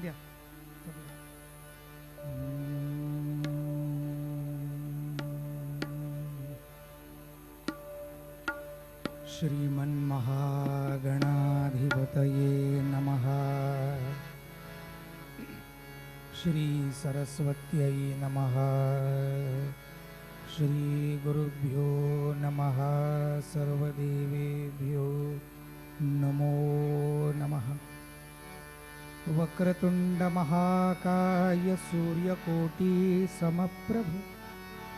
द्या. श्रीमन्महागणाधिपतये नमः. श्री सरस्वत्यै नमः. श्री गुरुभ्यो नमः. सर्वदेवेभ्यो नमो नमः. वक्रतुंड महाकाय सूर्यकोटि समप्रभ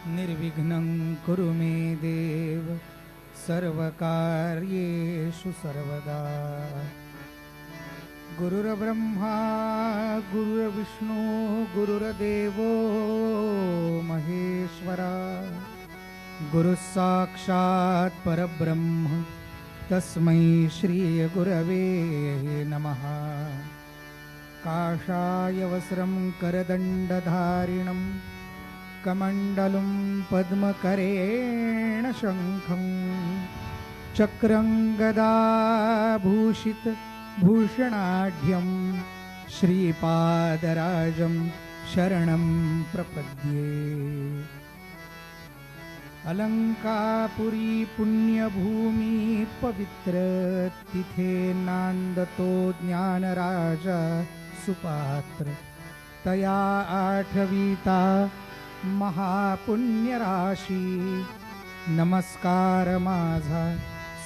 निर्विघ्नं कुरु मे देव सर्वकार्येषु सर्वदा. गुरुर्ब्रह्मा गुरुर्विष्णु गुरुर्देवो महेश्वरा. गुरुस्साक्षात् परब्रह्म तस्मै श्री गुरवे नमः. काषाय वस्त्रं करदण्डधारिणं कमण्डलुं पद्मकरेण शङ्खं चक्रं गदाभूषित भूषणाढ्यं श्रीपादराजं शरणं प्रपद्ये. अलंकापुरी पुण्यभूमि पवित्र तिथे नांदतो ज्ञानराजा सुपात्र. तया आठवीता महापुण्यराशी. नमस्कार माझा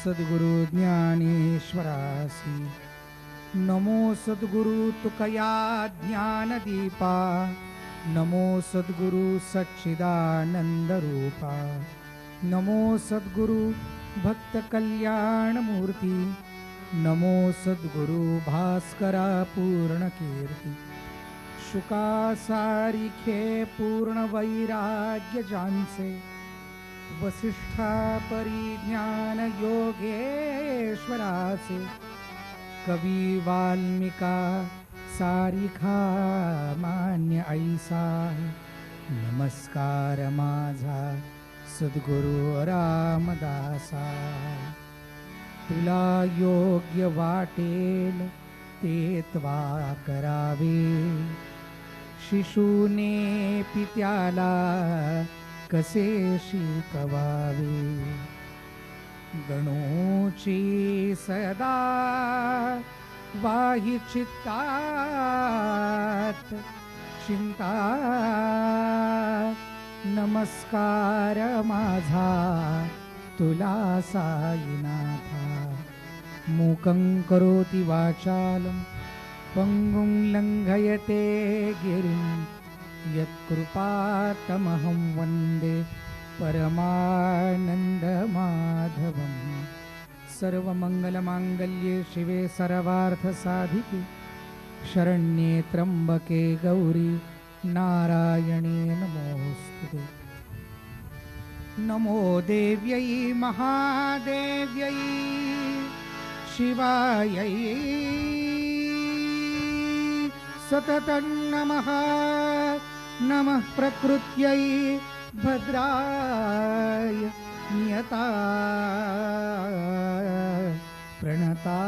सद्गुरु ज्ञानेश्वरासी. नमो सद्गुरु तुकया ज्ञानदीपा. नमो सद्गुरु सच्चिदानंद रूपा. नमो सद्गुरु भक्त कल्याण मूर्ती. नमो सद्गुरु भास्करा पूर्ण कीर्ती. शुका सारिखे पूर्ण वैराग्य जानसे. वसिष्ठा परिज्ञान योगेश्वरासे. कवी वाल्मिका सारिखा मान्य ऐसा. नमस्कार माझा सद्गुरु रामदासा. तुला योग्य वाटेल ते त्वा करावे. शिशूने पित्याला कसे शिकवावे. गणोची सदा वाही चित्तात चिंता. नमस्कार माझा तुला साईनाथा. मूकं करोति वाचालं पंगुं लंघयते गिरिं. यत्कृपातमहं वन्दे परमानन्दमाधवम्. सर्वमङ्गलमाङ्गल्ये शिवे सर्वार्थसाधिके शरण्ये त्र्यम्बके गौरी नारायणे नमोऽस्तुते. नमो देव्यै महादेव्यै शिवायै सततं नमः. नमः प्रकृत्यै भद्राय नियता प्रणता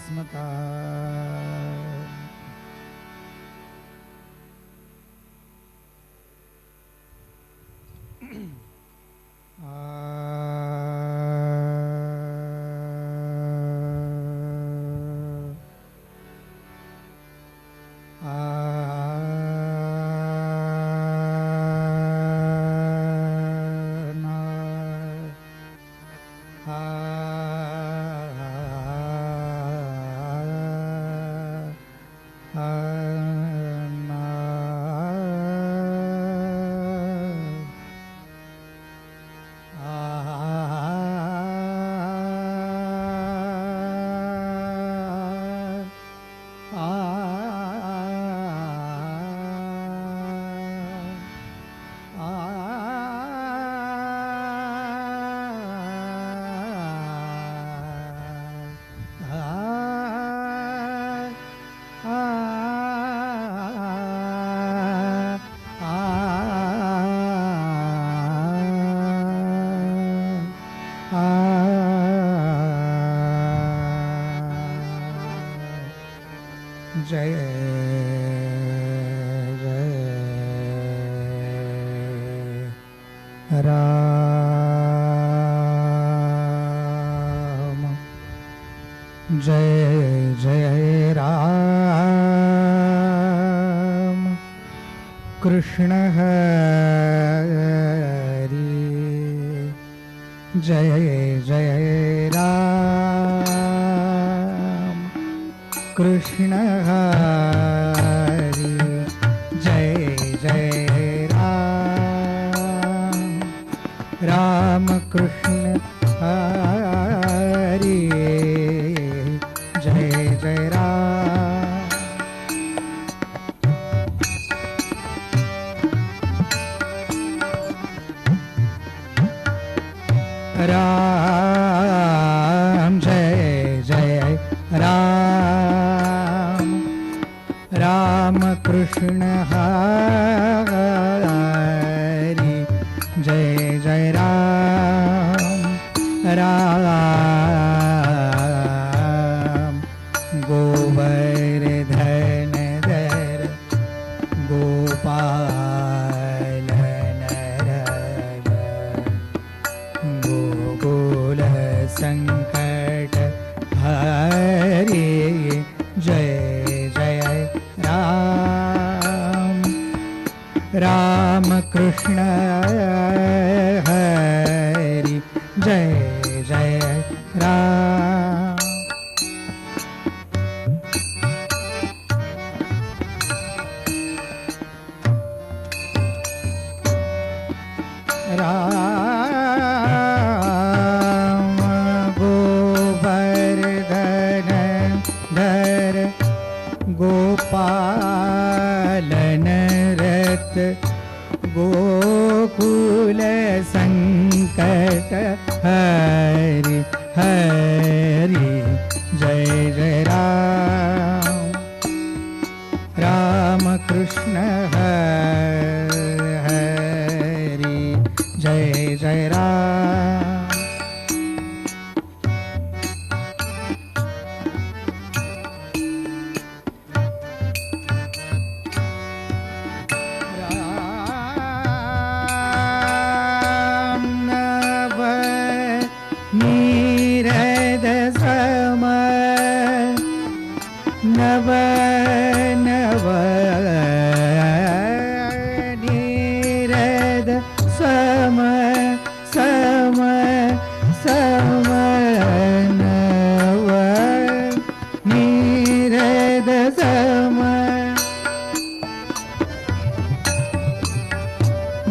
स्मता. जय राम जय जय राम कृष्ण हरि जय जय राम कृष्ण हरि जय जय राम कृष्ण हरि जय जय राम जय जय राम राम कृष्ण हरि जय जय राम राम गोवर्धन धर गोपाल नर गोकुल संकट हरि जय जय राम राम कृष्ण हरि जय जय राम राम गोवर्धन धर गोपालन रत गोकुल संकट हरि हरि जय जय राम राम कृष्ण हरि जय जय राम नीरद सम नव नव नीरद सम सम सम नव नीरद सम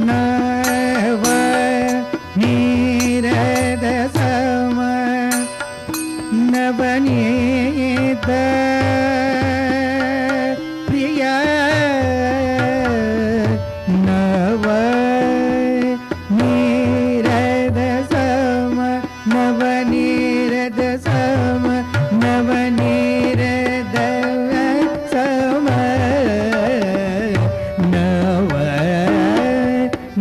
नव नीरद सम नवनीत प्रिय नव नीरद सम नवनीरद सम नवनीरद सम नव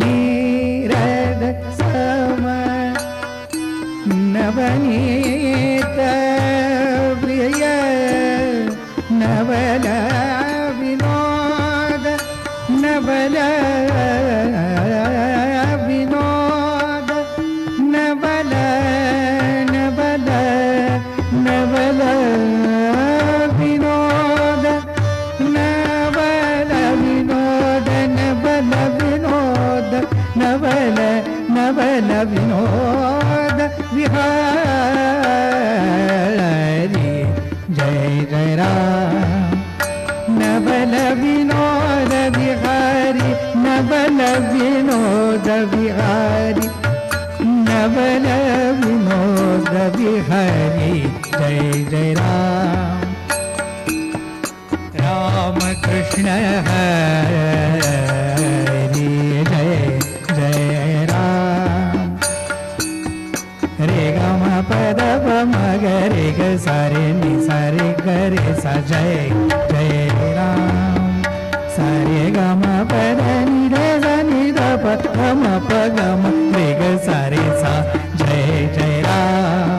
नीरद सम नवनीत प्रिय नवल विनोद नवल विनोद नवल नवल नवल विनोद नवल विनोद नवल विनोद नवल नवल विनोद विहारी जय जय राम नवल विनोद विहारी नवल विनोद विहारी नवल विनोद विहारी जय जय राम राम कृष्ण हरि जय जय राम रे ग म पद प म ग रे ग सा रे नि सा रे ग रे सा जय जय राम सा रे ग म पद नि रे सा नि द प ग म प ग म रे ग सा रे सा जय जय राम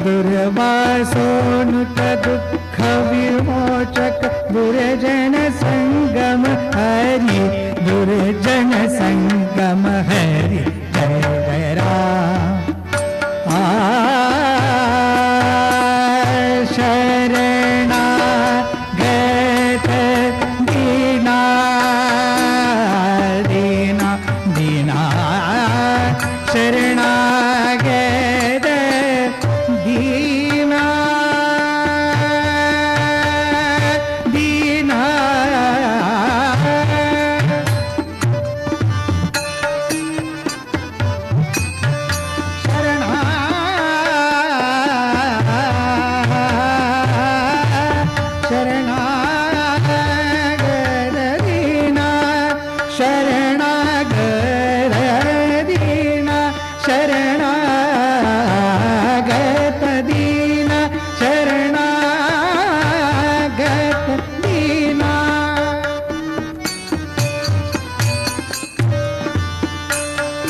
दुर्वासो नुत दुःख विमोचक दुर्जन संगम हरि, दुर्जन संगम हरि, जय जय राम। शरणागत दीना दीना दीना, शरणागत दीना दीना, शरणागत दीना, शरणागत दीना,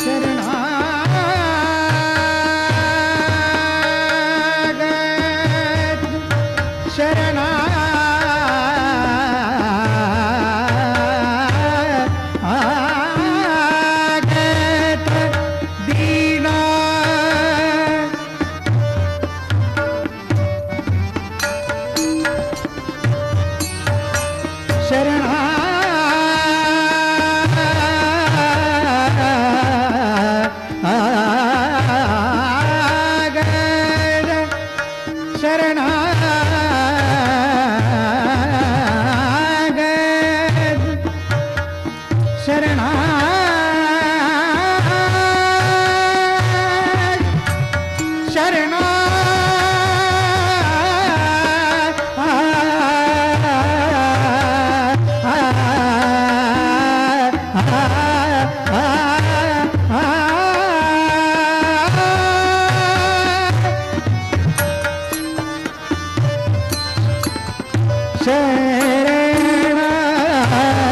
शरणागत शरणागत दीना,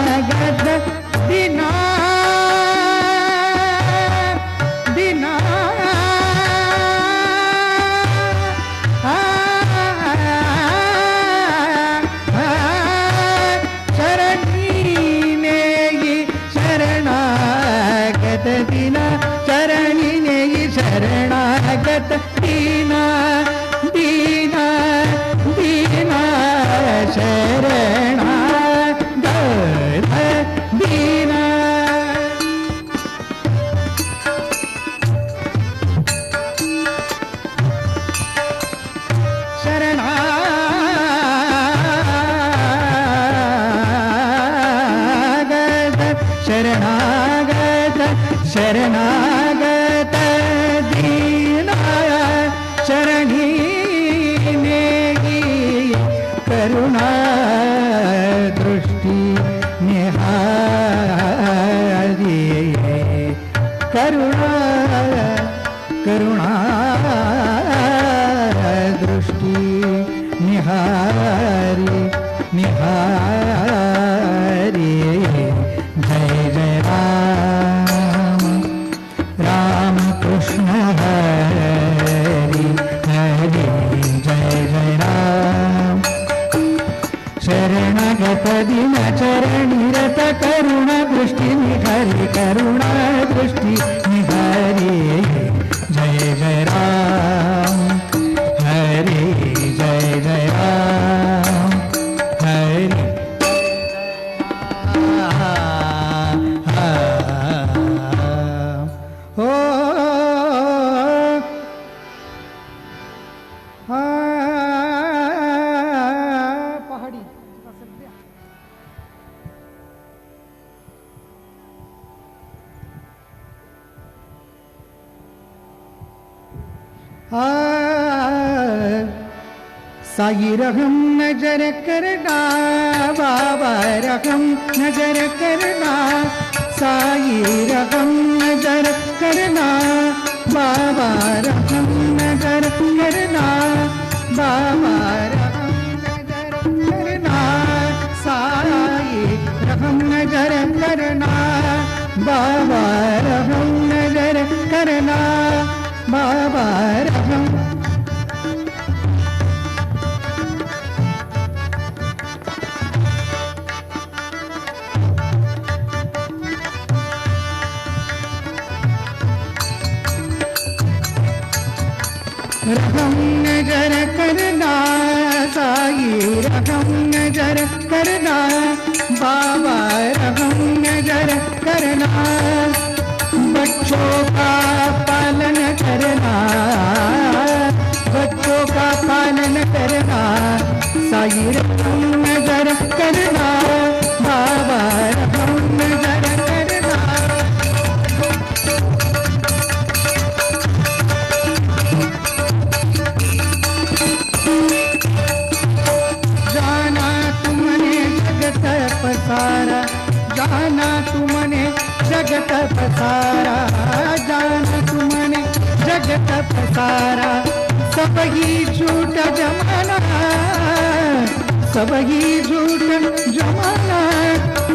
शरणागत दीना दीना, शरणीने शरणागत दीना, शरणीने शरणागत दीना दीना दीना, शरणागत दीना, शरणागत शरणागत शरणागत दीना, शरणीने करुणा दृष्टि निहारी, करुणा करुणा दृष्टि निहारी निहारी, जय जय राम राम कृष्ण हरि हरि, जय जय राम। शरणागत दीना चरणिरत करुणा दृष्टि निहारी, करुणा दृष्टि निहारी, जय जय राम हरि, जय जय राम हरि। ओ पहाड़ी साई रहम नजर करना, बाबा रहम नजर करना, साई रहम नजर करना, बाबा रहम नजर करना, बाबा रहम नजर करना, साई रहम नजर करना, बाबा रहम नजर करना, बाबा रहम। रहम नजर करना साई, रहम नजर करना बाबा, रहम नजर करना, बच्चों का पालन करना, बच्चों का पालन करना साई, रहम नजर करना बाबा, रहम नजर करना। जाना तुमने जगत पसारा, जाना तुमने जगत पसारा, जाना तुमने जगत पसारा, सब ही झूठ जमाना, सब ही झूठ जमाना,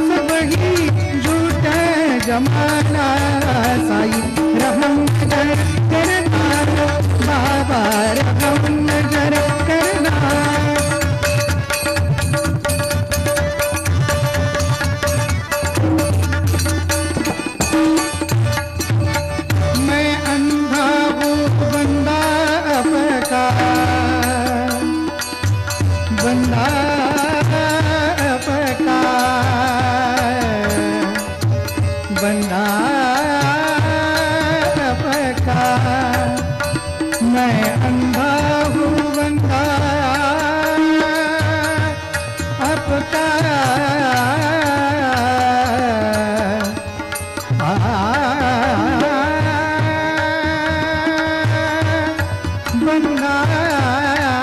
सब ही झूठ जमाना साई, रहम नजर करना बाबा, रहम नजर करना। मैं अंधा हूँ बंदा आपका, बंदा आपका, बंदा आपका, मैं अंधा हूँ बंदा आपका, बंदा आपका,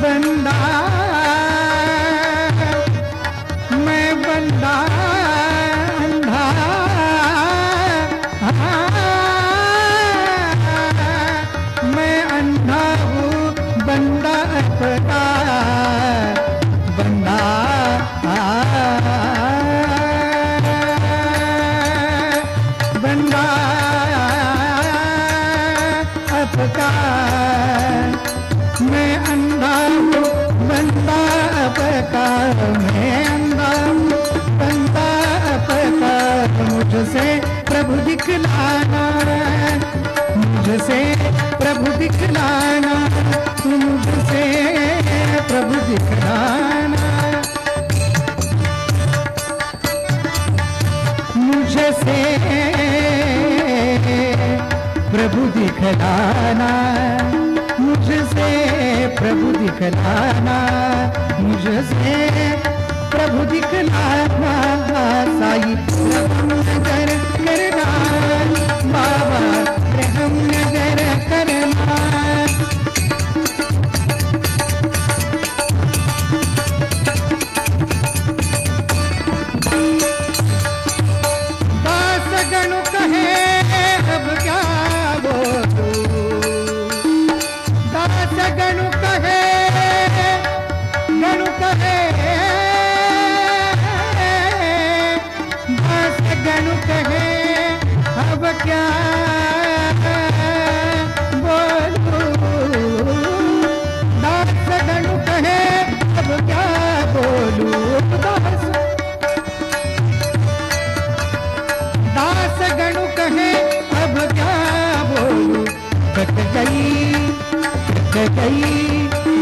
बंदा, मैं बंदा अंधा, मैं अंधा हूँ बंदा आपका, बंदा बंदा आपका, मैं अंधा हूँ बंदा आपका, मैं अंधा हूँ बंदा आपका, मुझसे प्रभु दिखलाना, मुझसे प्रभु दिखलाना, मुझसे प्रभु दिखलाना, मुझसे प्रभु दिखलाना, मुझसे प्रभु दिखलाना, मुझसे प्रभु दिखलाना साई, रहम नजर करना बाबा, रहम नजर करना। दास गणु कहे अब क्या बोलूं, दास गणु कहे, गणु कहे, दास गणु कहे अब क्या बोलूं, दास गणु कहे अब क्या बोलूं, दास गणु कहे अब क्या बोलूं, थक गई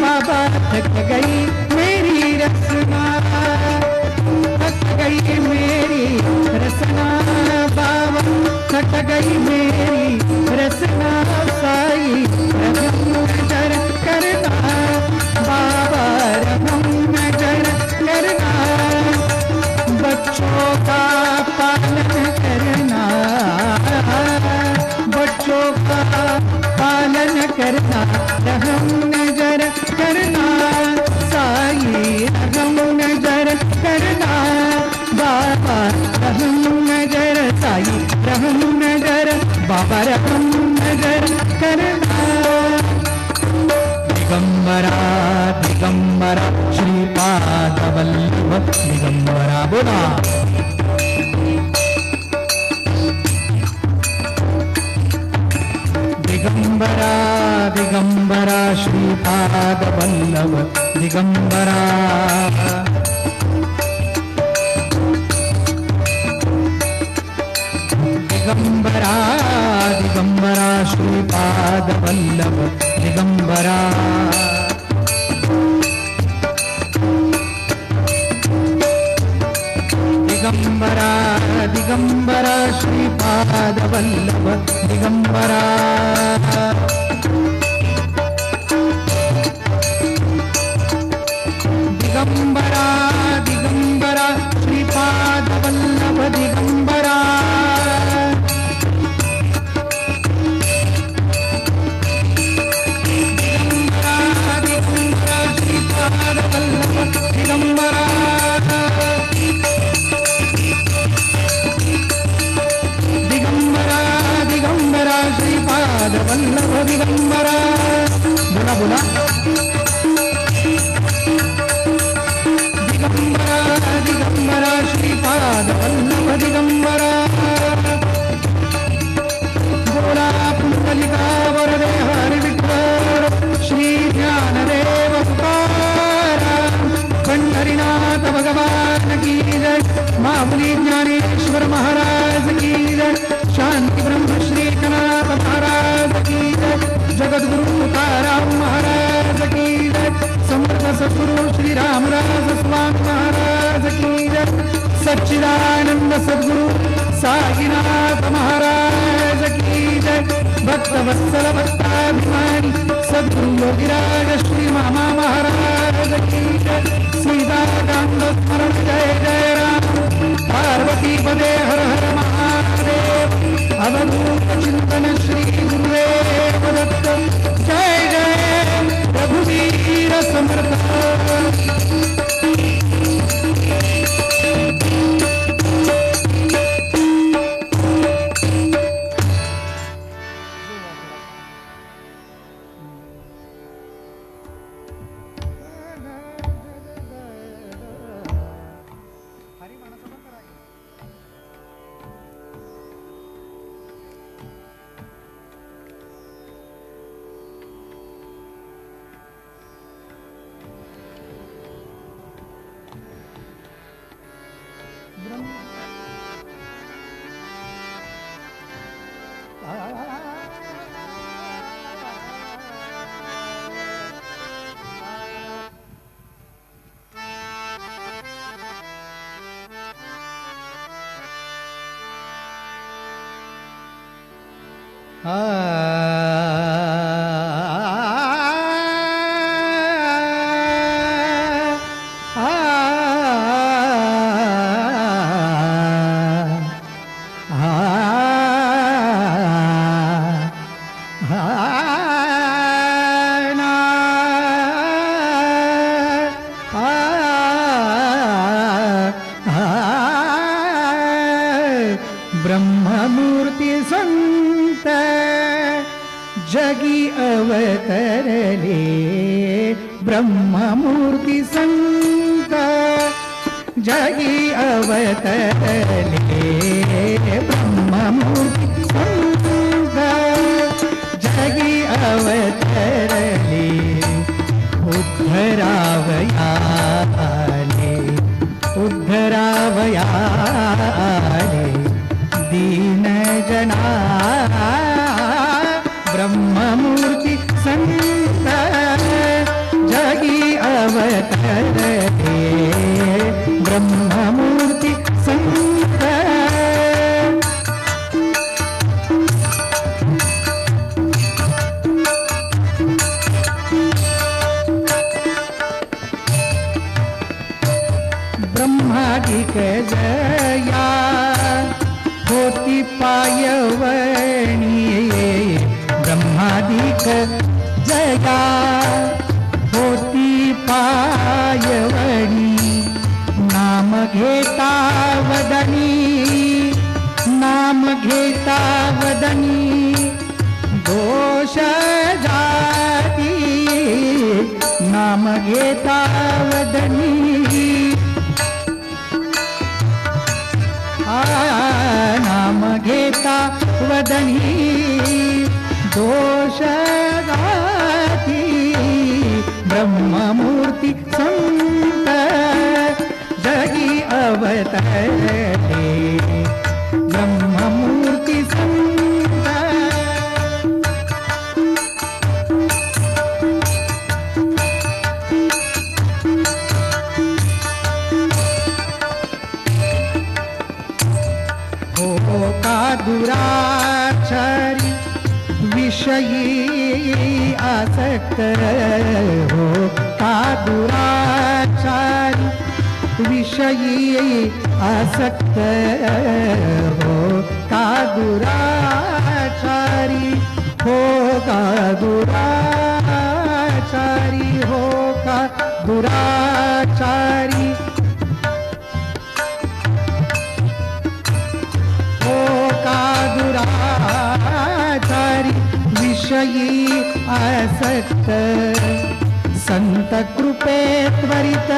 बाबा, थक गई मेरी रचना, थक गई मेरी रचना बाबा, थक गई मेरी रचना साई, रहम नजर करना बाबा, रहम नजर करना, बच्चों का पालन करना, बच्चों का पालन करना, रहम नजर करना साई, रहम नजर करना बाबा, रहम नजर साई, रहम नजर बाबा, रहम नजर करना। दिगंबरा दिगंबरा श्रीपाद वल्लभ दिगंबरा बोला। दिगंबरा दिगंबरा श्रीपाद वल्लभ दिगंबरा दिगंबरा दिगंबरा श्रीपाद वल्लभ दिगंबरा दिगंबरा दिगंबरा श्रीपाद वल्लभ दिगंबरा दिगंबरा दिगंबरा श्रीपाद वल्लभ दिगंबरा वल्लभ दिगंबरा बोला बोला दिगंबरा दिगंबरा श्रीपाद वल्लभ दिगंबरा बोला पुंडलिका वरदे हरि विठ्ठल श्री ज्ञानदेव तुकाराम पंढरीनाथ भगवान की जय माऊली ज्ञानेश्वर महाराज की जय शांती ब्रह्म श्री कनाथ महाराज की जय जगद्गुरु तुकाराम महाराज की जय समर्थ सद्गुरु श्री रामराज स्वामी महाराज की जय सच्चिदानंद सद्गुरु साईनाथ महाराज की जय भक्त वत्सल भक्ताभिमानी सद्गुरु योगीराज श्री मामा महाराज की जय सीताकांत स्मरण जय जय राम पार्वती पदे हर हर महादेव अवधूत चिंतन श्री गुरुदेव दत्त जय जय रघुवीर समर्थ ब्रह्ममूर्ती संत जगी अवतरले ब्रह्ममूर्ती संत जगी अवतरले ब्रह्ममूर्ती संत जगी अवतरले उद्धरावयाले उद्धरावयाले दीन जना ब्रह्ममूर्ती संत जगी अवतरले ब्रह्ममूर्ती संत ब्रह्मादिक जया होती पायवणी ब्रह्मादिक जया होती पायवणी नाम घेता वदनी नाम घेता वदनी दोष जाती नाम घेता वदनी नाम घेता वदनी दोष जाती ब्रह्ममूर्ती संत जगी अवतरले ब्रह्ममूर्ती संत हो का दुराचारी विषयी आसक्त हो का दुराचारी विषयी आसक्त हो का दुराचारी हो का दुराचारी हो का दुराचारी हो का दुराचारी विषयी आसक्त संत कृपे त्वरित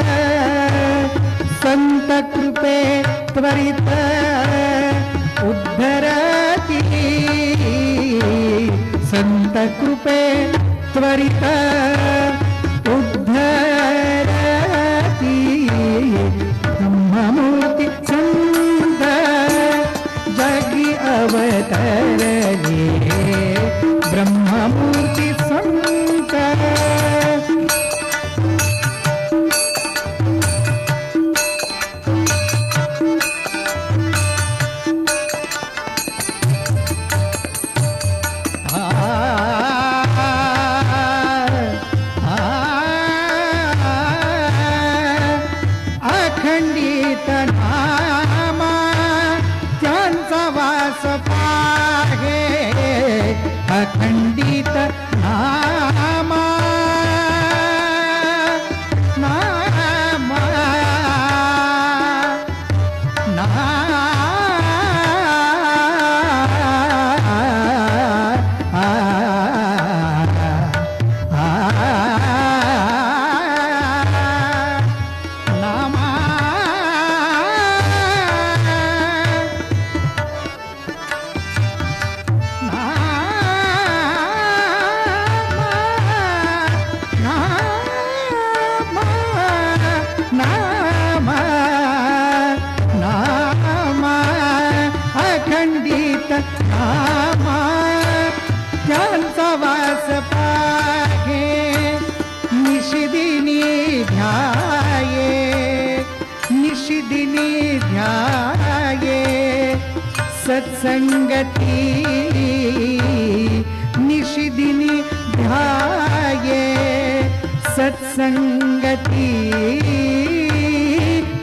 संत कृपे त्वरित उद्धरती संत कृपे त्वरित उद्धरती ब्रह्ममूर्ती संत जगी अवतरले ब्रह्ममूर्ती संत अखंडित नामा त्यांचा वास पाहे अखंडित नामा नामा अखंडित नामा त्यांचा वास पाहे निशिदिनी ध्याये निशिदिनी ध्याये सत्संगती निशिदिनी ध्याये सत्संगती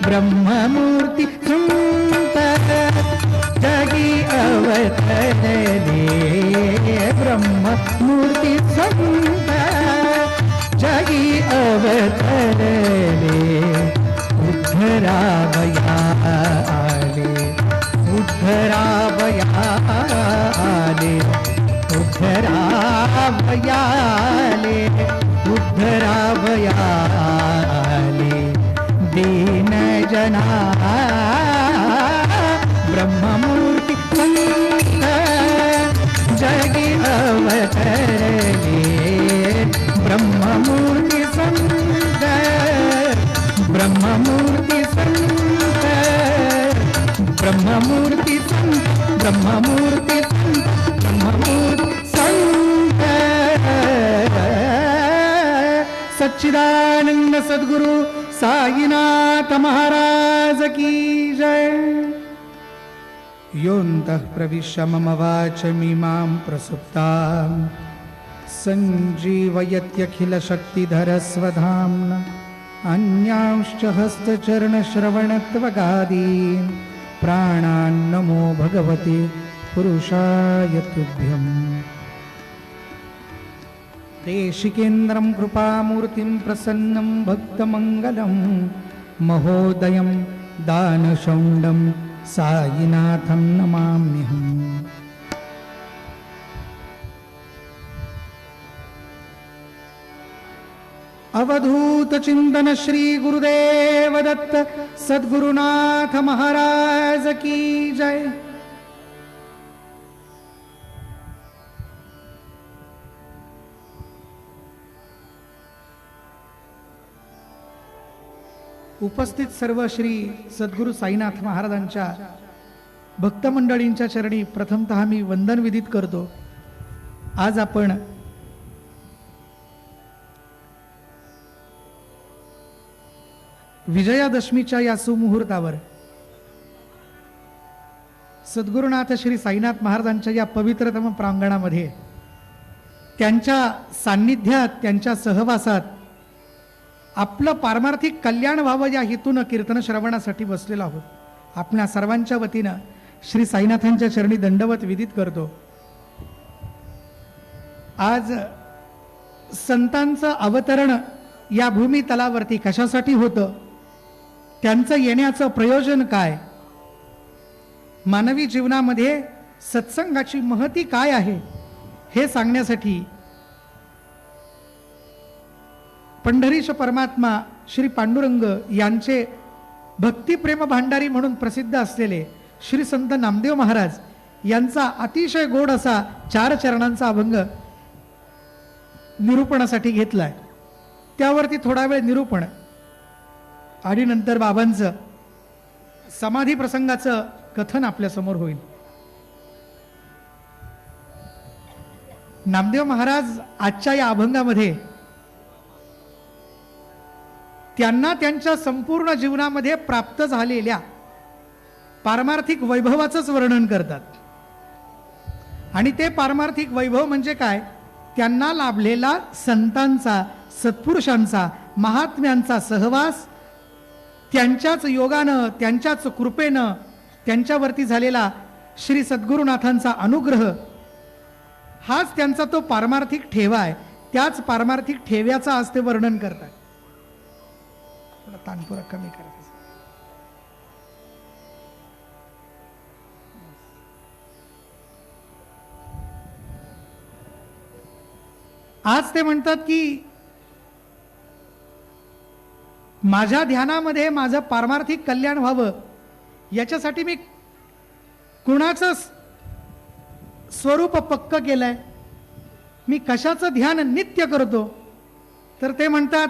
ब्रह्ममूर्ती संत जगी अवतरले ब्रह्ममूर्ती संत जगी अवतरले उद्धरावया आले उद्धरावया आले उद्धरावया आले उद्धरावया आले दीन जना ब्रह्ममूर्ती संत जगी अवतरले ब्रह्ममूर्ती संत ब्रह्ममूर्ती संत ब्रह्ममूर्ती संत ब्रह्ममूर्ती संत ब्रह्ममूर्ती संत सच्चिदानंद सद्गुरु साईनाथ महाराज की जय। योऽन्तः प्रविश्य मम वाचमिमां प्रसुप्तां सञ्जीवयत्यखिलशक्तिधरस्वधाम्ना अन्यांश्च हस्तचरणश्रवणत्वगादीन् प्राणान्नमो भगवते पुरुषाय तुभ्यम्। देशिकेन्द्रं कृपामूर्तिं प्रसन्नं भक्तमङ्गलं महोदयं दानशौण्डं साईनाथं नमाम्यहम्। अवधूत चिंतन श्री गुरुदेव दत्त सद्गुरुनाथ महाराज की जय। उपस्थित सर्व श्री सद्गुरू साईनाथ महाराजांच्या भक्तमंडळींच्या चरणी प्रथमतः मी वंदन विधित करतो. आज आपण विजयादशमीच्या या सुमुहूर्तावर सद्गुरुनाथ श्री साईनाथ महाराजांच्या या पवित्रतम प्रांगणामध्ये त्यांच्या सान्निध्यात, त्यांच्या सहवासात आपलं पारमार्थिक कल्याण व्हावं या हेतून कीर्तन श्रवणासाठी बसलेलो आहोत. आपल्या सर्वांच्या वतीनं श्री साईनाथांच्या चरणी दंडवत विधित करतो. आज संतांचं अवतरण या भूमी तलावरती कशासाठी होतं, त्यांचं येण्याचं प्रयोजन काय, मानवी जीवनामध्ये सत्संगाची महती काय आहे हे सांगण्यासाठी पंढरीश परमात्मा श्री पांडुरंग यांचे भक्तिप्रेम भांडारी म्हणून प्रसिद्ध असलेले श्री संत नामदेव महाराज यांचा अतिशय गोड असा 4 चरणांचा अभंग निरूपणासाठी घेतलाय. त्यावरती थोडा वेळ निरूपण आणि नंतर बाबांचं समाधी प्रसंगाचं कथन आपल्या समोर होईल. नामदेव महाराज आजच्या या अभंगामध्ये त्यांना त्यांच्या संपूर्ण जीवनामध्ये प्राप्त झालेल्या पारमार्थिक वैभवाचंच वर्णन करतात. आणि ते पारमार्थिक वैभव म्हणजे काय, त्यांना लाभलेला संतांचा, सत्पुरुषांचा, महात्म्यांचा सहवास, त्यांच्याच योगानं, त्यांच्याच कृपेनं त्यांच्यावरती झालेला श्री सद्गुरुनाथांचा अनुग्रह, हाच त्यांचा तो पारमार्थिक ठेवा आहे. त्याच पारमार्थिक ठेव्याचं आज ते वर्णन करतात. थोडा तानपुरा कमी करायचा. आज ते म्हणतात की माझ्या ध्यानामध्ये माझं पारमार्थिक कल्याण व्हावं याच्यासाठी मी कुणाचं स्वरूप पक्क केलंय, मी कशाचं ध्यान नित्य करतो, तर ते म्हणतात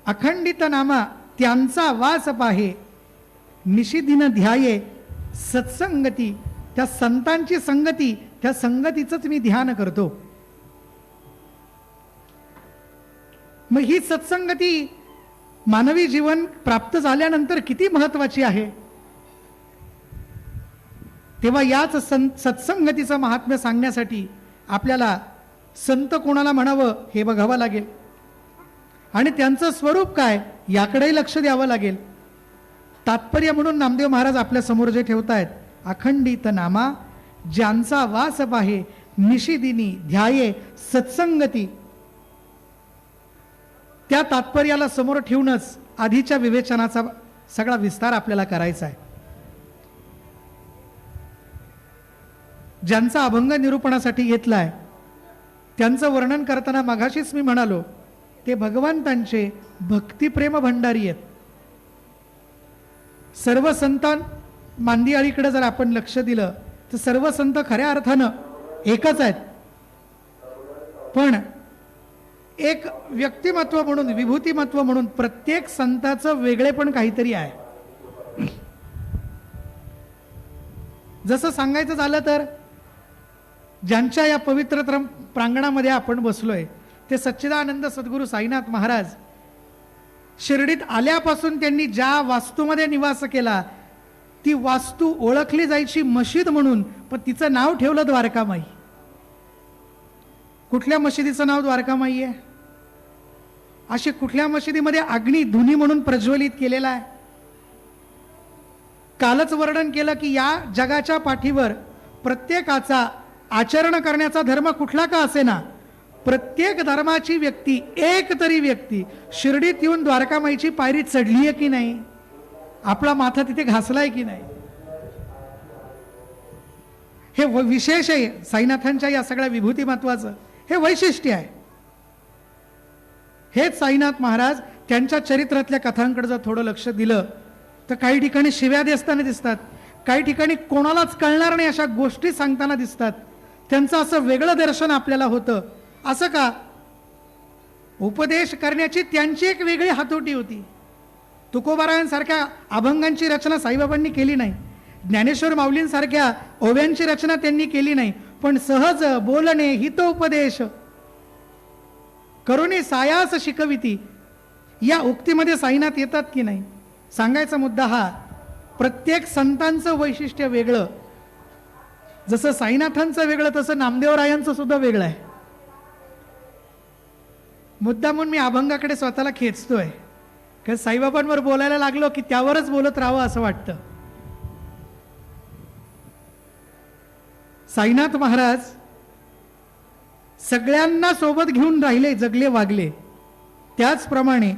अखंडित नामा त्यांचा वास पाहे, निशिदिन ध्याये सत्संगती, त्या संतांची संगती, त्या संगतीचंच मी ध्यान करतो. मग ही सत्संगती मानवी जीवन प्राप्त झाल्यानंतर किती महत्वाची आहे, तेव्हा याच सत्संगतीचं महात्म्य सांगण्यासाठी आपल्याला संत कोणाला म्हणावं हे बघावं लागेल आणि त्यांचं स्वरूप काय याकडेही लक्ष द्यावं लागेल. तात्पर्य म्हणून नामदेव महाराज आपल्या समोर जे ठेवतायत, अखंडित नामा ज्यांचा वास पाहे, निशिदिनी ध्याये सत्संगती, त्या तात्पर्याला समोर ठेवूनच आधीच्या विवेचनाचा सगळा विस्तार आपल्याला करायचा आहे. ज्यांचा अभंग निरूपणासाठी घेतलाय त्यांचं वर्णन करताना मघाशीच मी म्हणालो, ते भगवंतांचे भक्तिप्रेम भंडारी आहेत. सर्व संतां मांदियाळीकडे जर आपण लक्ष दिलं तर सर्व संत खऱ्या अर्थानं एकच आहेत, पण एक व्यक्तिमत्व म्हणून, विभूतिमत्व म्हणून प्रत्येक संताचं वेगळेपण काहीतरी आहे. जसं सांगायचं झालं तर ज्यांच्या या पवित्र प्रांगणामध्ये आपण बसलोय ते सच्चिदानंद सद्गुरू साईनाथ महाराज शिर्डीत आल्यापासून त्यांनी ज्या वास्तूमध्ये निवास केला ती वास्तू ओळखली जायची मशीद म्हणून, पण तिचं नाव ठेवलं द्वारकामाई. कुठल्या मशिदीचं नाव द्वारकामाई आहे? अशी कुठल्या मशिदीमध्ये अग्नी धुनी म्हणून प्रज्वलित केलेला आहे? कालच वर्णन केलं की या जगाच्या पाठीवर प्रत्येकाचा आचरण करण्याचा धर्म कुठला का असेना, प्रत्येक धर्माची व्यक्ती, एक तरी व्यक्ती शिर्डीत येऊन द्वारकामाईची पायरी चढली आहे की नाही, आपला माथा तिथे घासलाय की नाही, हे विशेष आहे. साईनाथांच्या या सगळ्या विभूती महत्वाचं हे वैशिष्ट्य आहे. हेच साईनाथ महाराज त्यांच्या चरित्रातल्या कथांकडे जर थोडं लक्ष दिलं तर काही ठिकाणी शिव्या देताना दिसतात, काही ठिकाणी कोणालाच कळणार नाही अशा गोष्टी सांगताना दिसतात. त्यांचं असं वेगळं दर्शन आपल्याला होतं. असं का? उपदेश करण्याची त्यांची एक वेगळी हातोटी होती. तुकोबारायांसारख्या अभंगांची रचना साईबाबांनी केली नाही, ज्ञानेश्वर माऊलींसारख्या ओव्यांची रचना त्यांनी केली नाही, पण सहज बोलणे हितोपदेश करुणी सायास शिकविती या उक्तीमध्ये साईनाथ येतात की नाही. सांगायचा मुद्दा हा, प्रत्येक संतांचं वैशिष्ट्य वेगळं. जसं साईनाथांचं वेगळं तसं नामदेवरायांचं सुद्धा वेगळं आहे. मुद्दा म्हणून मी अभंगाकडे स्वतःला खेचतोय, कारण साईबाबांवर बोलायला लागलो की त्यावरच बोलत राहावं असं वाटतं. साईनाथ महाराज सगळ्यांना सोबत घेऊन राहिले, जगले, वागले. त्याचप्रमाणे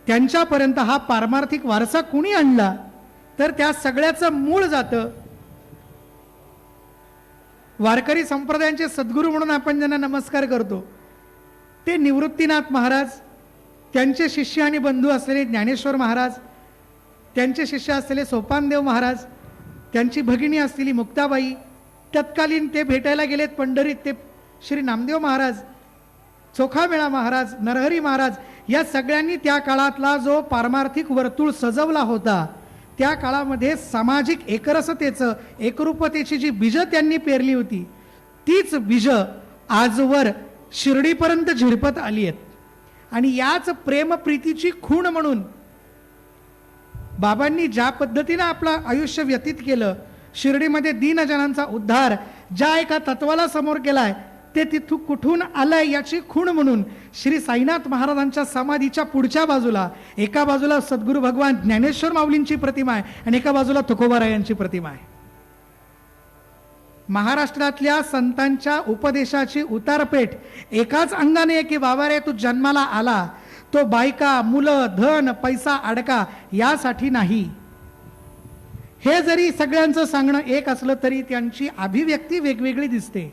त्यांच्यापर्यंत हा पारमार्थिक वारसा कुणी आणला तर त्या सगळ्याचं मूळ जातं वारकरी संप्रदायांचे सद्गुरू म्हणून आपण ज्यांना नमस्कार करतो ते निवृत्तीनाथ महाराज, त्यांचे शिष्य आणि बंधू असलेले ज्ञानेश्वर महाराज, त्यांचे शिष्य असलेले सोपानदेव महाराज, त्यांची भगिनी असलेली मुक्ताबाई, तत्कालीन ते भेटायला गेलेत पंढरीत ते श्री नामदेव महाराज, चोखामेळा महाराज, नरहरी महाराज, या सगळ्यांनी त्या काळातला जो पारमार्थिक वर्तुळ सजवला होता त्या काळामध्ये सामाजिक एकरसतेचं, एकरूपतेची जी बीजं त्यांनी पेरली होती तीच बीजं आजवर शिर्डीपर्यंत झिरपत आली आहेत. आणि याच प्रेमप्रीतीची खूण म्हणून बाबांनी ज्या पद्धतीनं आपलं आयुष्य व्यतीत केलं, शिर्डीमध्ये दीनजनांचा उद्धार ज्या एका तत्वाला समोर केलाय ते तिथून कुठून आलंय याची खूण म्हणून श्री साईनाथ महाराजांच्या समाधीच्या पुढच्या बाजूला, एका बाजूला सद्गुरू भगवान ज्ञानेश्वर माऊलींची प्रतिमा आहे आणि एका बाजूला तुकोबारायांची प्रतिमा आहे. महाराष्ट्रातल्या संतांच्या उपदेशाची उतारपेठ एकाच अंगाने आहे की बाबा रे तू जन्माला आला तो बायका, मुलं, धन, पैसा, अडका यासाठी नाही. हे जरी सगळ्यांचं सांगणं एक असलं तरी त्यांची अभिव्यक्ती वेगवेगळी दिसते.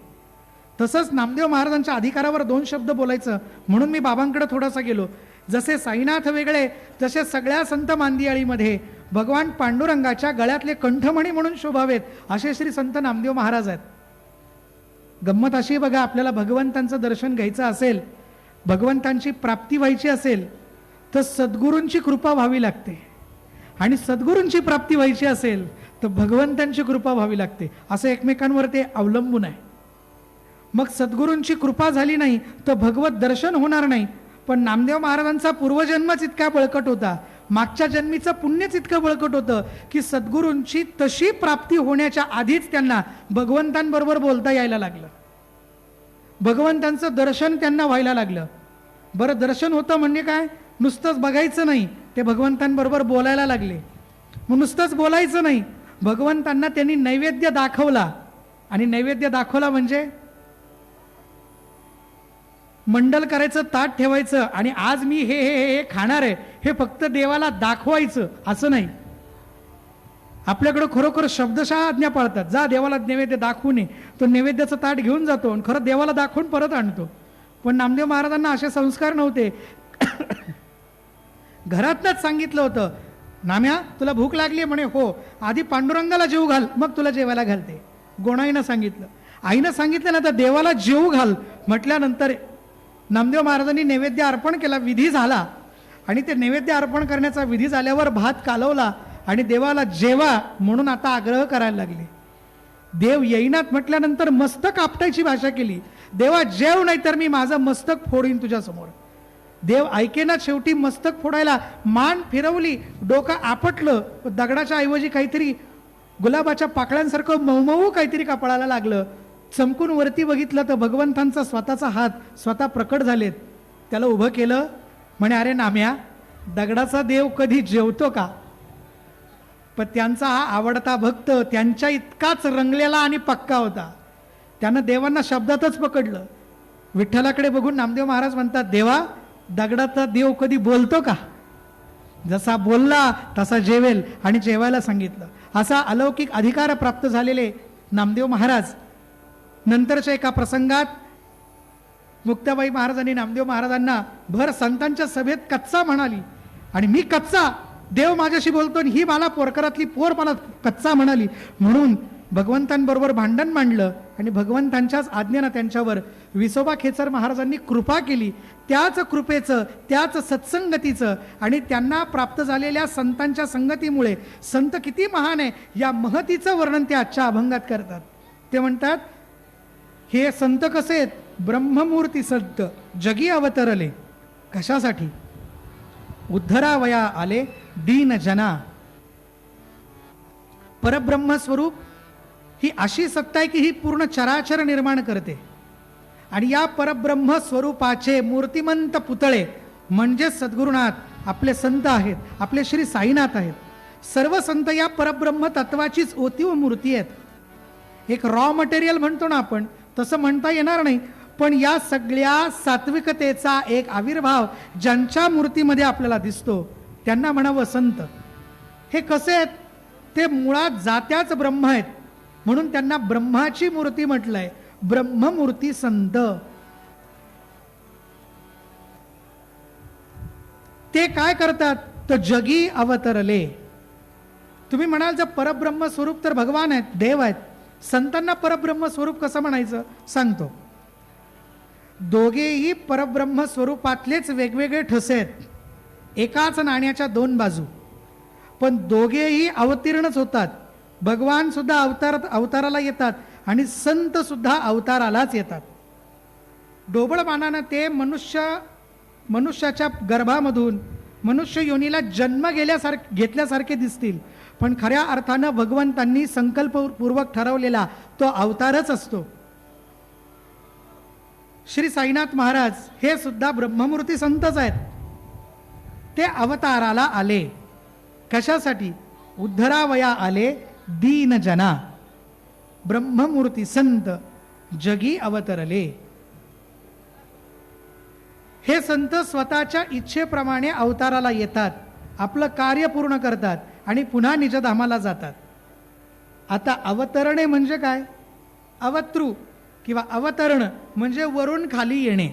तसंच नामदेव महाराजांच्या अधिकारावर 2 शब्द बोलायचं म्हणून मी बाबांकडे थोडासा गेलो. जसे साईनाथ वेगळे, तसे सगळ्या संत मांदियाळीमध्ये भगवान पांडुरंगाच्या गळ्यातले कंठमणी म्हणून शोभावेत असे श्री संत नामदेव महाराज आहेत. गंमत अशी बघा, आपल्याला भगवंतांचं दर्शन घ्यायचं असेल, भगवंतांची प्राप्ती व्हायची असेल तर सद्गुरूंची कृपा व्हावी लागते, आणि सद्गुरूंची प्राप्ती व्हायची असेल तर भगवंतांची कृपा व्हावी लागते. असं एकमेकांवर ते अवलंबून आहे. मग सद्गुरूंची कृपा झाली नाही तर भगवत दर्शन होणार नाही. पण नामदेव महाराजांचा पूर्वजन्मच इतका बळकट होता, मागच्या जन्मीचं पुण्यच इतकं बळकट होतं की सद्गुरूंची तशी प्राप्ती होण्याच्या आधीच त्यांना भगवंतांबरोबर बोलता यायला लागलं, भगवंतांचं दर्शन त्यांना व्हायला लागलं. बरं, दर्शन होतं म्हणजे काय? नुसतंच बघायचं नाही, ते भगवंतांबरोबर बोलायला लागले. मग नुसतंच बोलायचं नाही, भगवंतांना त्यांनी नैवेद्य दाखवला. आणि नैवेद्य दाखवला म्हणजे मंडल करायचं, ताट ठेवायचं आणि आज मी हे हे हे खाणार आहे हे फक्त देवाला दाखवायचं असं नाही. आपल्याकडं खरोखर शब्दशः आज्ञा पाळतात, जा देवाला नैवेद्य दाखवू नये. तो नैवेद्याचं ताट घेऊन जातो आणि खरं देवाला दाखवून परत आणतो. पण नामदेव महाराजांना असे संस्कार नव्हते. घरातनंच सांगितलं होतं, नाम्या तुला भूक लागली म्हणे, हो आधी पांडुरंगाला जेवू घाल मग तुला जेवायला घालते. गोणाईनं सांगितलं. आईनं सांगितलं ना तर देवाला जेवू घाल म्हटल्यानंतर नामदेव महाराजांनी नैवेद्य अर्पण केला, विधी झाला. आणि ते नैवेद्य अर्पण करण्याचा विधी झाल्यावर भात कालवला आणि देवाला जेवा म्हणून आता आग्रह करायला लागले. देव येईनात म्हटल्यानंतर मस्तक आपटायची भाषा केली. देवा जेव नाही तर मी माझं मस्तक फोडीन तुझ्या समोर. देव ऐकेना, शेवटी मस्तक फोडायला मान फिरवली, डोकं आपटलं, दगडाच्या ऐवजी काहीतरी गुलाबाच्या पाकळ्यांसारखं मऊमऊ काहीतरी कपाळाला लागलं. चमकून वरती बघितलं तर भगवंतांचा स्वतःचा हात स्वतः प्रकट झालेत. त्याला उभं केलं, म्हणे अरे नाम्या, दगडाचा देव कधी जेवतो का? पण त्यांचा हा आवडता भक्त त्यांच्या इतकाच रंगलेला आणि पक्का होता. त्यानं देवांना शब्दातच पकडलं. विठ्ठलाकडे बघून नामदेव महाराज म्हणतात, देवा दगडाचा देव कधी बोलतो का? जसा बोलला तसा जेवेल आणि जेवायला सांगितलं. असा अलौकिक अधिकार प्राप्त झालेले नामदेव महाराज. नंतरच्या एका प्रसंगात मुक्ताबाई महाराजांनी नामदेव महाराजांना भर संतांच्या सभेत कच्चा म्हणाली. आणि मी कच्चा, देव माझ्याशी बोलतो आणि ही मला पोरकरातली पोर मला कच्चा म्हणाली म्हणून भगवंतांबरोबर भांडण मांडलं आणि भगवंतांच्याच आज्ञेनं त्यांच्यावर विसोबा खेचर महाराजांनी कृपा केली. त्याच कृपेचं, त्याच सत्संगतीचं आणि त्यांना प्राप्त झालेल्या संतांच्या संगतीमुळे संत किती महान आहे या महतीचं वर्णन ते आजच्या अभंगात करतात. ते म्हणतात, हे संत कसे आहेत? ब्रह्ममूर्ती संत जगी अवतरले. कशासाठी? उद्धरावया आले दीन जना. परब्रह्म स्वरूप ही अशी सत्ता आहे की ही पूर्ण चराचर निर्माण करते. आणि या परब्रह्म स्वरूपाचे मूर्तिमंत पुतळे म्हणजे सद्गुरुनाथ आपले संत आहेत, आपले श्री साईनाथ आहेत. सर्व संत या परब्रह्म तत्वाचीच ओतीव मूर्ती आहेत. एक रॉ मटेरियल म्हणतो ना आपण, तसं म्हणता येणार नाही, पण या सगळ्या सात्विकतेचा एक आविर्भाव ज्यांच्या मूर्तीमध्ये आपल्याला दिसतो त्यांना म्हणावं संत. हे कसे आहेत? ते मुळात जात्याच ब्रह्म आहेत म्हणून त्यांना ब्रह्माची मूर्ती म्हटलंय. ब्रह्ममूर्ती संत. ते काय करतात? तर जगी अवतरले. तुम्ही म्हणाल जर परब्रह्म स्वरूप तर भगवान आहेत, देव आहेत. संतांना परब्रह्म स्वरूप कसं म्हणायचं सांगतो. दोघेही परब्रह्म स्वरूपातलेच वेगवेगळे ठसे आहेत. एकाच नाण्याच्या दोन बाजू, पण दोघेही अवतीर्णच होतात. भगवान सुद्धा अवताराला येतात आणि संत सुद्धा अवतारालाच येतात. ढोबळमानानं ते मनुष्याच्या गर्भामधून मनुष्य योनीला जन्म घेतल्यासारखे दिसतील, पण खऱ्या अर्थानं भगवंतांनी संकल्पपूर्वक ठरवलेला तो अवतारच असतो. श्री साईनाथ महाराज हे सुद्धा ब्रह्ममूर्ती संतच आहेत. ते अवताराला आले. कशासाठी? उद्धरावया आले दीन जना. ब्रह्ममूर्ती संत जगी अवतरले. हे संत स्वतःच्या इच्छेप्रमाणे अवताराला येतात, आपलं कार्य पूर्ण करतात आणि पुन्हा निजधामाला जातात. आता अवतरणे म्हणजे काय? अवतृ किंवा अवतरण म्हणजे वरून खाली येणे.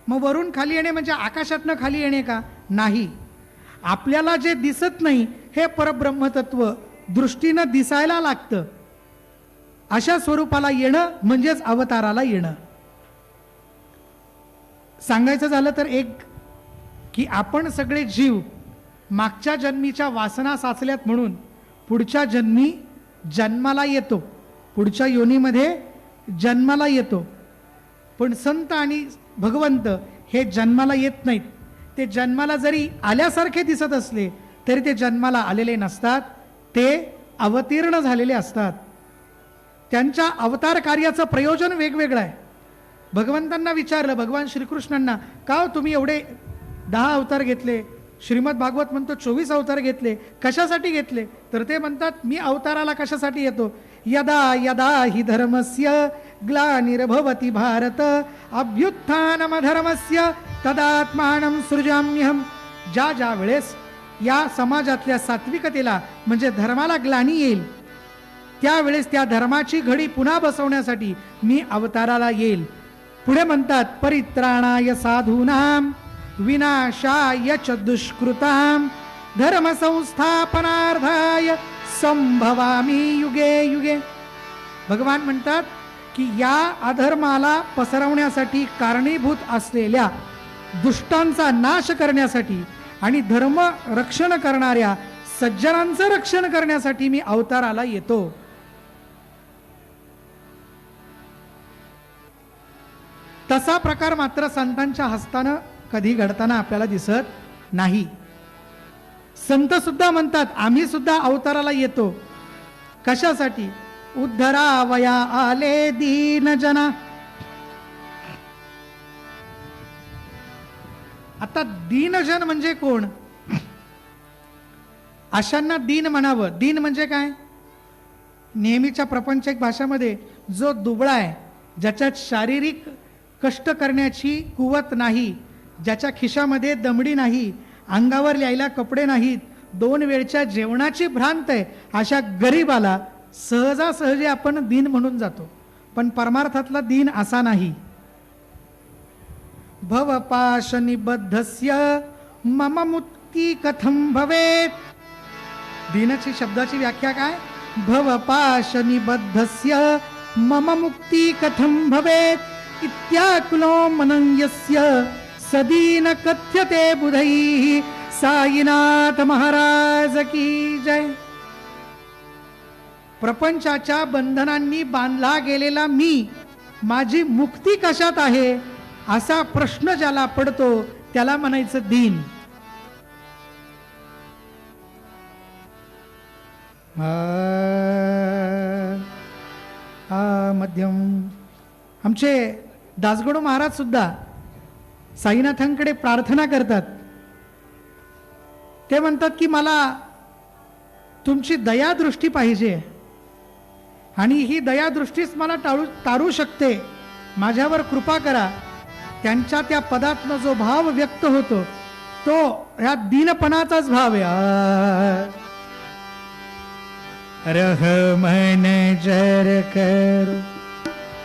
मग वरून खाली येणे म्हणजे आकाशातनं खाली येणे का? नाही. आपल्याला जे दिसत नाही हे परब्रह्मतत्व दृष्टीनं दिसायला लागतं. अशा स्वरूपाला येणं म्हणजेच अवताराला येणं. सांगायचं झालं तर एक की आपण सगळे जीव मागच्या जन्मीच्या वासना साचल्यात म्हणून पुढच्या जन्मी जन्माला येतो, पुढच्या योनीमध्ये जन्माला येतो. पण संत आणि भगवंत हे जन्माला येत नाहीत. ते जन्माला जरी आल्यासारखे दिसत असले तरी ते जन्माला आलेले नसतात, ते अवतीर्ण झालेले असतात. त्यांच्या अवतार कार्याचं प्रयोजन वेगवेगळं आहे. भगवंतांना विचारलं, भगवान श्रीकृष्णांना, का हो तुम्ही एवढे 10 अवतार घेतले? श्रीमद भागवत म्हणतो 24 अवतार घेतले. कशासाठी घेतले? तर ते म्हणतात, मी अवताराला कशासाठी येतो? यदा यदा हि धर्मस्य ग्लानिर्भवति भारत अभ्युत्थानमधर्मस्य तदात्मानं सृजाम्यहम. ज्या ज्या वेळेस या समाजातल्या सात्विकतेला म्हणजे धर्माला ग्लानी येईल त्यावेळेस त्या धर्माची घडी पुन्हा बसवण्यासाठी मी अवताराला येईल. पुढे म्हणतात, परित्राणाय साधूनां विनाशाय च दुष्कृतां धर्म संस्थापनार्थाय संभवामी युगे युगे. भगवान म्हणतात की या अधर्माला पसरवण्यासाठी कारणीभूत असलेल्या दुष्टांचा नाश करण्यासाठी आणि धर्म रक्षण करणाऱ्या सज्जनांचं रक्षण करण्यासाठी मी अवताराला येतो. तसा प्रकार मात्र संतांच्या हस्तानं कधी घडताना आपल्याला दिसत नाही. संत सुद्धा म्हणतात, आम्ही सुद्धा अवताराला येतो. कशासाठी? उद्धरावया आले दीन जना. आता दीनजन म्हणजे कोण? अशांना दीन म्हणावं. दीन म्हणजे काय? नेहमीच्या प्रपंचिक भाषेमध्ये जो दुबळा आहे, ज्याच्यात शारीरिक कष्ट करण्याची कुवत नाही, ज्याच्या खिशामध्ये दमडी नाही, अंगावर यायला कपडे नाहीत, 2 वेळच्या जेवणाची भ्रांत आहे, अशा गरीबाला सहजासहजी आपण दीन म्हणून जातो. पण परमार्थातला दीन असा नाही. भवपाश निबद्धस्य मम मुक्ती कथम भवेत. दीनची शब्दाची व्याख्या काय? भवपाशनिबद्धस्य मम मुक्ति कथं भवेत् इत्याकुलो मनन्यस्य सदीन कथ्यते बुधैः साईनाथ महाराज की जय. प्रपंचाच्या बंधनांनी बांधला गेलेला मी, माझी मुक्ती कशात आहे असा प्रश्न ज्याला पडतो त्याला म्हणायचं दीन. मध्यम. आमचे दासगणू महाराज सुद्धा साईनाथांकडे प्रार्थना करतात. ते म्हणतात की मला तुमची दयादृष्टी पाहिजे आणि ही दयादृष्टीच मला तारू शकते. माझ्यावर कृपा करा. त्यांच्या त्या पदातनं जो भाव व्यक्त होतो तो ह्या दीनपणाचाच भाव आहे. रहमन जर कर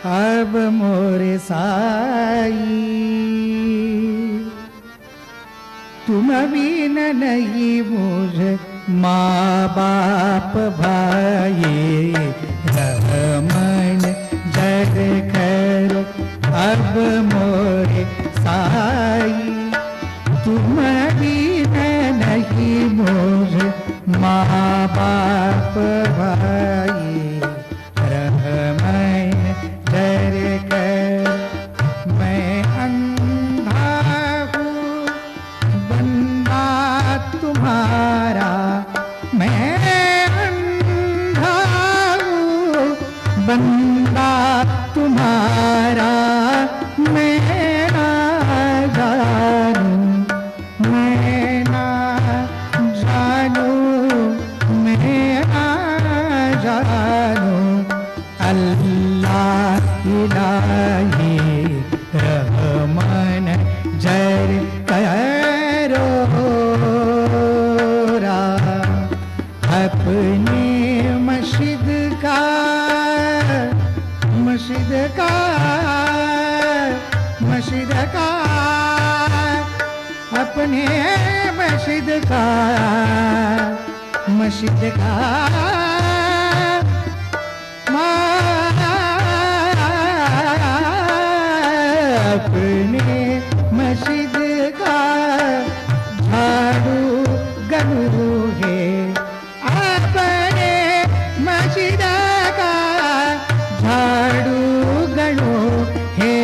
अब मोरे साई, तुम बिन नहीं मुझे माँ बाप भाई. रहमन जर कर अब मोरे साई, तुम बिन नहीं मुझे माँ बाप भाई. रहमन जर कर मैं अंधा हूँ बंदा तुम्हारा, मैं अंधा हूँ बंदा तुम्हारा. मैं ना जानू, मैं ना जानू, मैं ना जानू. अल्लाह इलाही रहमान जर करो अपने मस्जिद का अपने मस्जिद का अपने मस्जिद का झाड़ू गनू है. अपने मस्जिद का झाड़ू गनू है.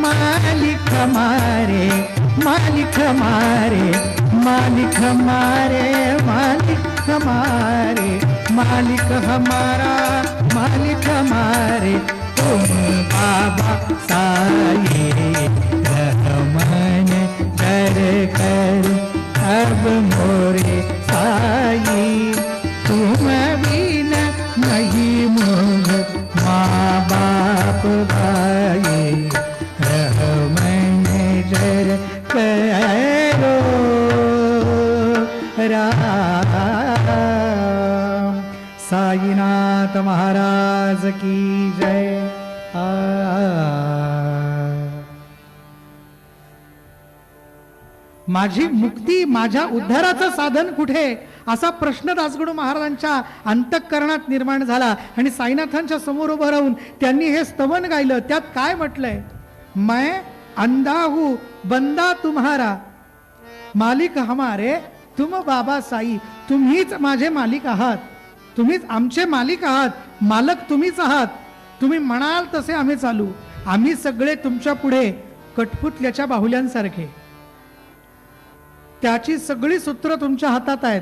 मालिक हमारे, मालिक हमारे, मालिक हमारे, मालिक हमारे, मालिक हमारा, मालिक हमारे तुम बाबा साई. रहमान कर कर अब मोरे साई, तुम बिन नहीं मुझ माँ बाप भाई. रहमान जर करो राम. साईनाथ महाराज की जय. माझी मुक्ती, माझ्या उद्धाराचं साधन कुठे असा प्रश्न दासगणू महाराजांच्या अंतःकरणात निर्माण झाला आणि साईनाथांच्या समोर उभं राहून त्यांनी हे स्तवन गायलं. त्यात काय म्हटलंय? मैं अंधा हूं बंदा तुम्हारा, मालिक हमारे तुम बाबा साई. तुम्हीच माझे मालिक आहात, तुम्हीच आमचे मालिक आहात, मालक तुम्हीच आहात. तुम्ही म्हणाल तसे आम्ही चालू. आम्ही सगळे तुमच्या पुढे कठपुतल्याच्या बाहुल्यांसारखे. त्याची सगळी सूत्र तुमच्या हातात आहेत.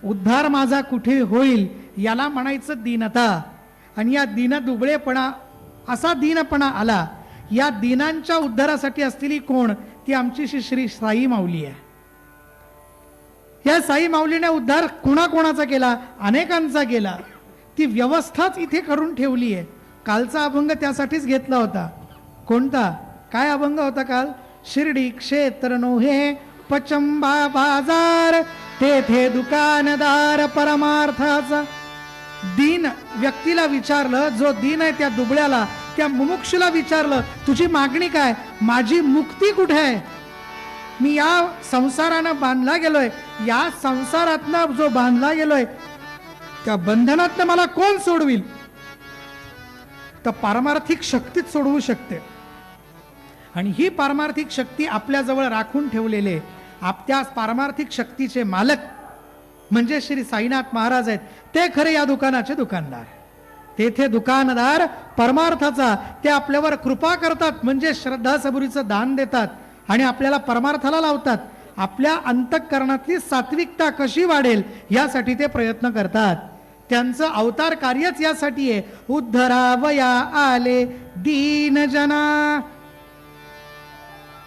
उद्धार माझा कुठे होईल याला म्हणायचं दीनता. आणि या दीन दुबळेपणा, असा दीनपणा आला. या दीनांच्या उद्धारासाठी असलेली कोण? ती आमची श्री साई माऊली आहे. या साई माऊलीने उद्धार कुणाकोणाचा केला? अनेकांचा केला. ती व्यवस्थाच इथे करून ठेवली आहे. कालचा अभंग त्यासाठीच घेतला होता. कोणता? काय अभंग होता काल? शिर्डी क्षेत्र नोहे पचंबा बाजार, तेथे दुकानदार परमार्थाचा. दीन व्यक्तीला विचारलं, जो दीन आहे त्या दुबळ्याला, त्या मुमुक्षुला विचारलं, तुझी मागणी काय? माझी मुक्ती कुठे आहे? मी या संसारानं बांधला गेलोय, या संसारातनं जो बांधला गेलोय त्या बंधनातनं मला कोण सोडविल? तर पारमार्थिक शक्तीच सोडवू शकते. आणि ही पारमार्थिक शक्ती आपल्याजवळ राखून ठेवलेले त्या पारमार्थिक शक्तीचे मालक म्हणजे श्री साईनाथ महाराज आहेत. ते खरे या दुकानाचे दुकानदार. तेथे दुकानदार परमार्थाचा ते आपल्यावर कृपा करतात, म्हणजे श्रद्धा सबुरीचं दान देतात आणि आपल्याला परमार्थाला लावतात. आपल्या अंतःकरणातली सात्विकता कशी वाढेल यासाठी ते प्रयत्न करतात. त्यांचं अवतार कार्यच यासाठी आहे. उद्धरावया आले दीनजना.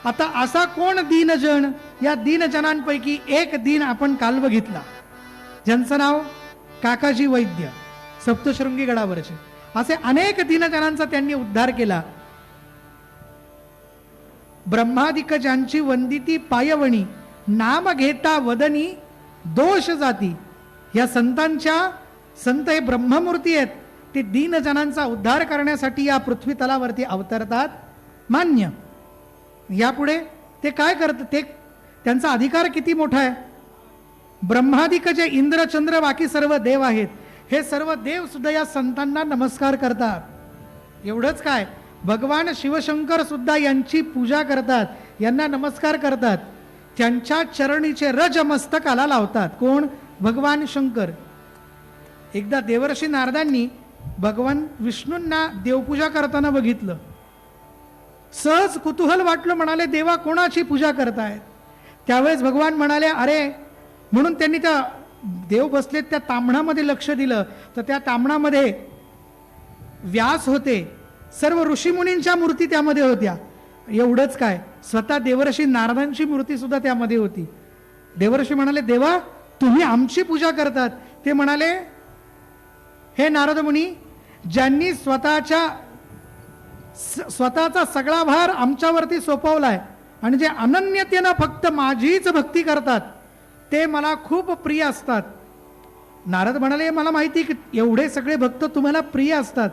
आता असा कोण दीनजन? या दीनजनांपैकी एक दीन आपण काल बघितला, ज्यांचं नाव काकाजी वैद्य, सप्तशृंगी गडावरचे. असे अनेक दीनजनांचा त्यांनी उद्धार केला. ब्रह्मादिक ज्यांची वंदिती पायवणी, नाम घेता वदनी दोष जाती. या संत हे ब्रह्ममूर्ती आहेत. ते दीनजनांचा उद्धार करण्यासाठी या पृथ्वी तलावरती अवतरतात. मान्य. यापुढे ते काय करतात? ते त्यांचा अधिकार किती मोठा आहे. ब्रह्मादिक जे इंद्र चंद्र बाकी सर्व देव आहेत, हे सर्व देव सुद्धा या संतांना नमस्कार करतात. एवढंच काय, भगवान शिवशंकर सुद्धा यांची पूजा करतात, यांना नमस्कार करतात. त्यांच्या चरणीचे रज मस्तकाला लावतात. कोण? भगवान शंकर. एकदा देवर्षी नारदांनी भगवान विष्णूंना देवपूजा करताना बघितलं. सहज कुतूहल वाटलं. म्हणाले, देवा कोणाची पूजा करतायत? त्यावेळेस भगवान म्हणाले, अरे, म्हणून त्यांनी त्या देव बसलेत त्या तांबणामध्ये लक्ष दिलं, तर त्या तांबणामध्ये व्यास होते, सर्व ऋषीमुनींच्या मूर्ती त्यामध्ये होत्या. एवढंच काय, स्वतः देवर्षी नारदांची मूर्ती सुद्धा त्यामध्ये होती. देवर्षी म्हणाले, देवा तुम्ही आमची पूजा करतात? ते म्हणाले, हे नारद मुनी, ज्यांनी स्वतःचा सगळा भार आमच्यावरती सोपवलाय आणि जे अनन्यतेनं फक्त माझीच भक्ती करतात, ते मला खूप प्रिय असतात. नारद म्हणाले, मला माहिती की एवढे सगळे भक्त तुम्हाला प्रिय असतात,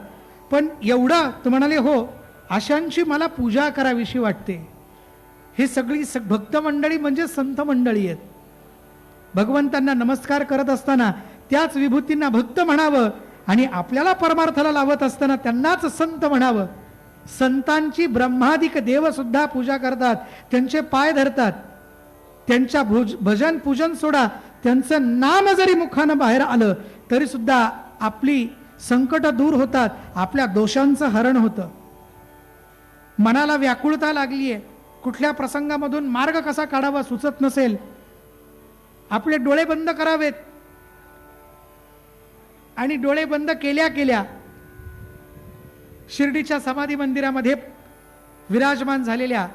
पण एवढं? तर म्हणाले, हो, अशांची मला पूजा करावीशी वाटते. हे सगळी भक्त मंडळी म्हणजे संत मंडळी आहेत. भगवंतांना नमस्कार करत असताना त्याच विभूतींना भक्त म्हणावं आणि आपल्याला परमार्थाला लावत असताना त्यांनाच संत म्हणावं. संतांची ब्रह्मादिक देव सुद्धा पूजा करतात, त्यांचे पाय धरतात. त्यांच्या भजन पूजन सोडा, त्यांचं नाम जरी मुखानं बाहेर आलं तरी सुद्धा आपली संकट दूर होतात, आपल्या दोषांचं हरण होतं. मनाला व्याकुळता लागलीये, कुठल्या प्रसंगामधून मार्ग कसा काढावा सुचत नसेल, आपले डोळे बंद करावेत आणि डोळे बंद केल्या केल्या शिर्डीच्या समाधी मंदिरामध्ये विराजमान झालेल्या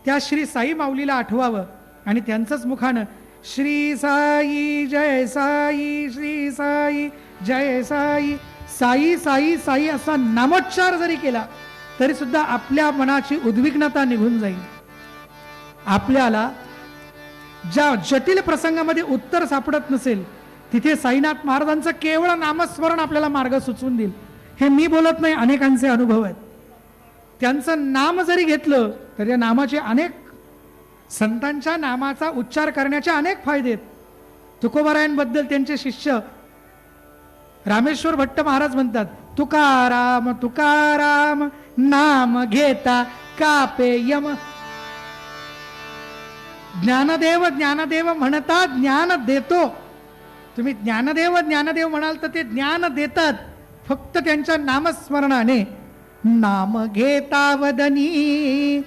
त्या श्री साई माऊलीला आठवावं आणि त्यांचंच मुखानं श्री साई जय साई, श्री साई जय साई, साई साई साई असा नामोच्चार जरी केला तरी सुद्धा आपल्या मनाची उद्विग्नता निघून जाईल. आपल्याला ज्या जटिल प्रसंगामध्ये उत्तर सापडत नसेल तिथे साईनाथ महाराजांचं केवळ नामस्मरण आपल्याला मार्ग सुचवून देईल. हे मी बोलत नाही, अनेकांचे अनुभव आहेत. त्यांचं नाम जरी घेतलं तर या नामाचे अनेक, संतांच्या नामाचा उच्चार करण्याचे अनेक फायदे आहेत. तुकोबारायांबद्दल त्यांचे शिष्य रामेश्वर भट्ट महाराज म्हणतात, तुकाराम तुकाराम नाम घेता कापे यम. ज्ञानदेव ज्ञानदेव म्हणता ज्ञान देतो. तुम्ही ज्ञानदेव ज्ञानदेव म्हणाल तर ते ज्ञान देतात फक्त त्यांच्या नामस्मरणाने. नाम घेता वदनी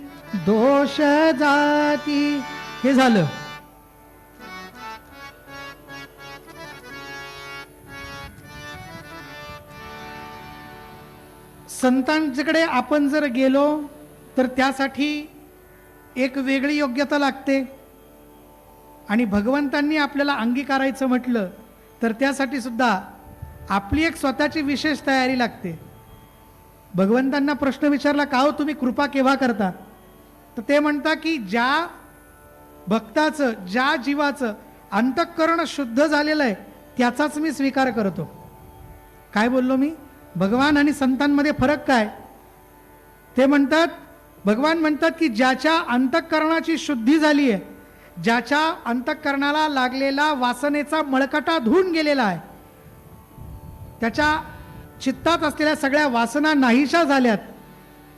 दोष जाती. हे झालं. संतांकडे आपण जर गेलो तर त्यासाठी एक वेगळी योग्यता लागते आणि भगवंतांनी आपल्याला अंगीकारायचं म्हटलं तर त्यासाठी सुद्धा आपली एक स्वतःची विशेष तयारी लागते. भगवंतांना प्रश्न विचारला, का हो तुम्ही कृपा केव्हा करता? तर ते म्हणता की ज्या भक्ताचं, ज्या जीवाचं अंतःकरण शुद्ध झालेलं आहे त्याचाच मी स्वीकार करतो. काय बोललो मी? भगवान आणि संतांमध्ये फरक काय? ते म्हणतात, भगवान म्हणतात की ज्याच्या अंतःकरणाची शुद्धी झाली आहे, ज्याच्या अंतःकरणाला लागलेला वासनेचा मळकटा धुवून गेलेला आहे, त्याच्या चित्तात असलेल्या सगळ्या वासना नाहीशा झाल्यात,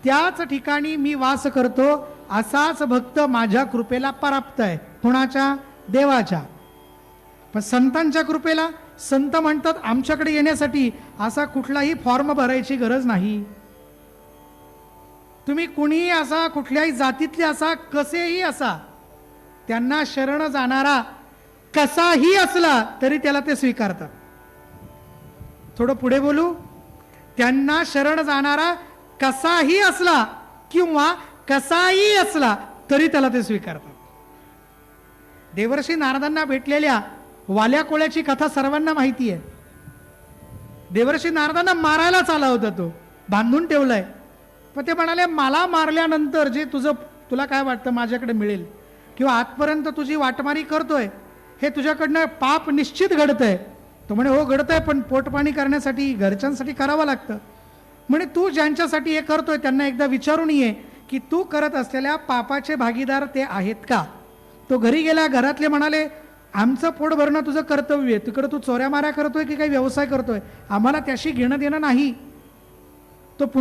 त्याच ठिकाणी मी वास करतो, असाच भक्त माझ्या कृपेला प्राप्त आहे. कोणाच्या? देवाच्या. पण संतांच्या कृपेला, संत म्हणतात आमच्याकडे येण्यासाठी असा कुठलाही फॉर्म भरायची गरज नाही. तुम्ही कुणीही असा, कुठल्याही जातीतले असा, कसेही असा, त्यांना शरण जाणारा कसाही असला तरी त्याला ते स्वीकारतात. थोडं पुढे बोलू. त्यांना शरण जाणारा कसाही असला किंवा कसाही असला तरी त्याला ते स्वीकारतात. देवर्षी नारदांना भेटलेल्या वाल्या कोळ्याची कथा सर्वांना माहिती आहे. देवर्षी नारदांना मारायलाच आला होता, तो बांधून ठेवलाय. पण ते म्हणाले मला मारल्यानंतर जे तुला काय वाटतं माझ्याकडे मिळेल, किंवा आजपर्यंत तुझी वाटमारी करतोय हे तुझ्याकडनं पाप निश्चित घडतंय. तो म्हणे हो घडतंय, पण पोटपाणी करण्यासाठी घरच्यांसाठी करावं लागतं. म्हणे तू ज्यांच्यासाठी हे करतोय त्यांना एकदा विचारून ये की तू करत असलेल्या पापाचे भागीदार ते आहेत का. तो घरी गेला, घरातले म्हणाले आमचं पोट भरणं तुझं कर्तव्य आहे, तिकडं तू चोऱ्या माऱ्या करतोय की काही व्यवसाय करतोय, आम्हाला त्याशी घेणं देणं नाही.